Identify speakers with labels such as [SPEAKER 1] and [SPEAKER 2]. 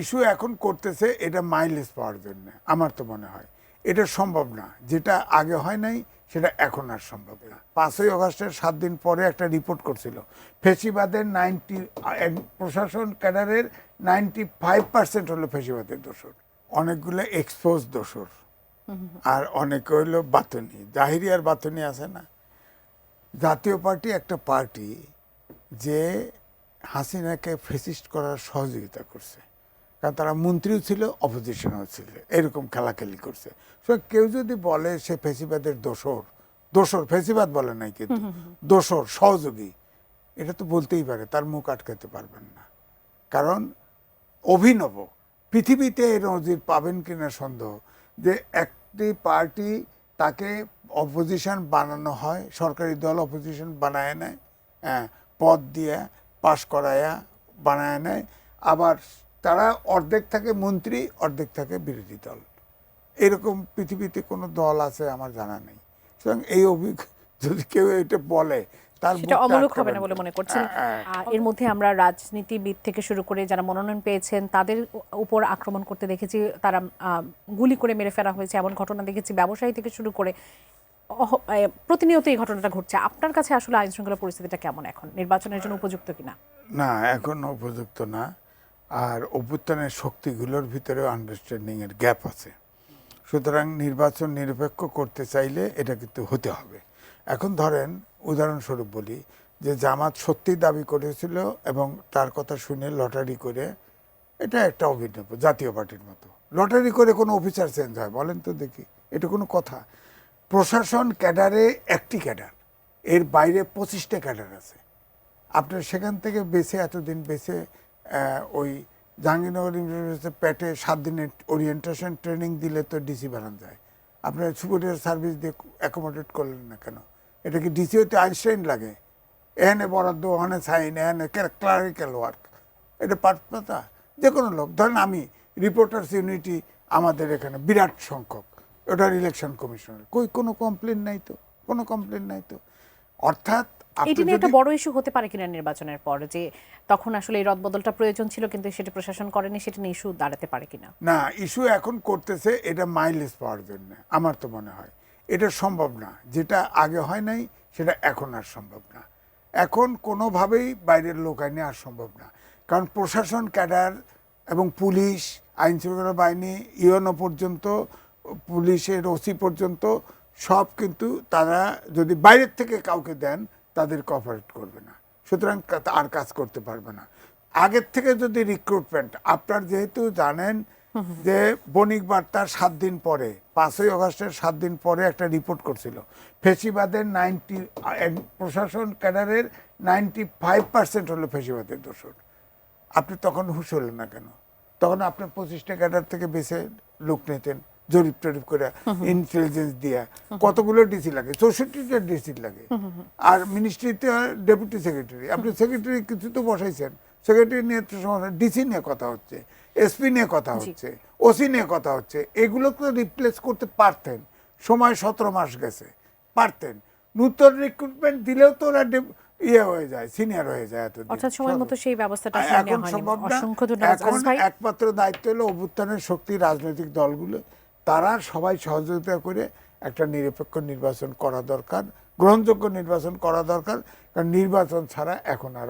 [SPEAKER 1] Issue এখন করতেছে এটা মাইলেজ পাওয়ার জন্য, আমার তো মনে হয় এটা সম্ভব না। যেটা আগে হয় নাই সেটা এখন আর সম্ভব না। 5ই আগস্টের 7 দিন পরে একটা রিপোর্ট করছিল ফেসিবাদের প্রশাসন ক্যাডারের 95% হলো ফেসিবাদের দোষর, অনেকগুলো এক্সপোজ দোষর, আর অনেকে হইলো বাতনি, জাহিরি আর বাতনি আছে না। জাতীয় পার্টি একটা পার্টি যে হাসিনাকে ফেসিস্ট করার সহযোগিতা করছে, কারণ তারা মন্ত্রীও ছিল, অপোজিশনও ছিল, এরকম খেলাখেলি করছে। কেউ যদি বলে সে ফেসিবাদের দোষর ফেসিবাদ বলে নাই, কিন্তু দোষর সহযোগী, এটা তো বলতেই পারে, তার মুখ আটকাতে পারবেন না। কারণ অভিনব পৃথিবীতে এর নজির পাবেন কিনা সন্দেহ, যে একটি পার্টি তাকে অপোজিশন বানানো হয়, সরকারি দল অপোজিশন বানায় নেয়, পদ দিয়ে পাশ করায়া বানায় নেয়, আবার তারা অর্ধেক থাকে মন্ত্রী, অর্ধেক থাকে বিরোধী দল। এরকম পৃথিবীতে কোনো দল আছে আমার জানা নেই। সুতরাং এই যদি কেউ এটা বলে
[SPEAKER 2] সেটা অমূলক হবে না বলে মনে করছেন। এর মধ্যে আমরা রাজনীতিবিদ থেকে শুরু করে যারা মনোনয়ন পেয়েছেন তাদের উপর আক্রমণ করতে দেখেছি, তারা গুলি করে মেরে ফেলা হয়েছে এমন ঘটনা দেখেছি, ব্যবসায়ী থেকে শুরু করে প্রতিনিয়ত এই ঘটনাটা ঘটছে। আপনার কাছে আসলে আইন শৃঙ্খলা পরিস্থিতিটা কেমন এখন, নির্বাচনের জন্য উপযুক্ত কিনা?
[SPEAKER 1] না, এখন উপযুক্ত না। আর অভ্যুত্থানের শক্তিগুলোর ভিতরেও আন্ডারস্ট্যান্ডিং এর গ্যাপ আছে। সুতরাং নির্বাচন নিরপেক্ষ করতে চাইলে এটা কিন্তু হতে হবে। এখন ধরেন উদাহরণস্বরূপ বলি যে জামাত সত্যি দাবি করেছিল এবং তার কথা শুনে লটারি করে, এটা একটা অভিনব, জাতীয় পার্টির মতো লটারি করে কোনো অফিসার চেঞ্জ হয় বলেন তো দেখি? এটা কোনো কথা? প্রশাসন ক্যাডারে একটি ক্যাডার, এর বাইরে 25টা ক্যাডার আছে। আপনার সেখান থেকে বেছে এতদিন বেছে ওই জাহাঙ্গীরনগর ইউনিভার্সিটিতে পেটে 7 দিনের ওরিয়েন্টেশন ট্রেনিং দিলে তো ডিসি বানানো যায়। আপনার সুপিরিয়র সার্ভিস দিয়ে অ্যাকোমোডেট করলেন না কেন? এটা কি ডিসি হতে আইনস্টাইন লাগে? এখানে বরাদ্দ, ওখানে সাইন, এখানে ক্লারিক্যাল ওয়ার্ক, এটা পাতা। যে কোনো লোক, ধরেন আমি রিপোর্টার্স ইউনিটি আমাদের এখানে বিরাট সংখ্যক, ওটার ইলেকশন কমিশনার, কোনো কমপ্লেন নাই তো, কোনো কমপ্লেন নাই তো। অর্থাৎ
[SPEAKER 2] এটি নিয়ে একটা বড় ইস্যু হতে পারে কিনা নির্বাচনের পর, যে তখন আসলে এই রদবদলটা প্রয়োজন ছিল কিন্তু সেটা প্রশাসন করেনি, সেটা নিয়ে ইস্যু দাঁড়াতে পারে কিনা?
[SPEAKER 1] না, ইস্যু এখন করতেছে এটা মাইলেজ পাওয়ার জন্য, আমার তো মনে হয় এটা সম্ভব না। যেটা আগে হয় নাই সেটা এখন আর সম্ভব না। এখন কোনোভাবেই বাইরের লোক আইনে আর সম্ভব না। কারণ প্রশাসন ক্যাডার এবং পুলিশ, আইন শৃঙ্খলা বাহিনী, ইউএনও পর্যন্ত, পুলিশের ওসি পর্যন্ত সব কিন্তু তারা যদি বাইরের থেকে কাউকে দেন তাদের কোঅপারেট করবে না, সুতরাং আর কাজ করতে পারবে না। আগের থেকে যদি রিক্রুটমেন্ট, আপনার যেহেতু জানেন যে বণিক বার্তার 7 দিন পরে, 5ই আগস্টের 7 দিন পরে একটা রিপোর্ট করছিল ফেসিবাদের প্রশাসন ক্যাডারের 95% হলো ফেসিবাদের দোষর। আপনি তখন হুঁশ হলেন না কেন? তখন আপনার 25টা ক্যাডার থেকে বেছে লোক নিতেন, জরিপ টরিপ করে, ইন্টেলিজেন্স দিয়া। কতগুলো ডিসি লাগে? 64টা ডিসি লাগে। আর মিনিস্ট্রিতে ডেপুটি সেক্রেটারি, আপনি সেক্রেটারি কিছু তো বসাইছেন, সেক্রেটারি নিয়ে তো সমস্যা, ডিসি নিয়ে কথা হচ্ছে, এসপি নিয়ে কথা হচ্ছে, ওসি নিয়ে কথা হচ্ছে। এগুলোকে রিপ্লেস করতে পারতেন, সময় 17 মাস গেছে, পারতেন। নতুন রিক্রুটমেন্ট দিলেও তো ওরা হয়ে যায়, সিনিয়র হয়ে যায়।
[SPEAKER 2] অর্থাৎ সময় মতো সেই ব্যবস্থাটা
[SPEAKER 1] এখন সম্ভব না। এখন একমাত্র দায়িত্ব হলো অভ্যুত্থানের শক্তি রাজনৈতিক দলগুলো, তারা সবাই সহযোগিতা করে একটা নিরপেক্ষ নির্বাচন করা দরকার, গ্রহণযোগ্য নির্বাচন করা দরকার। কারণ নির্বাচন ছাড়া এখন আর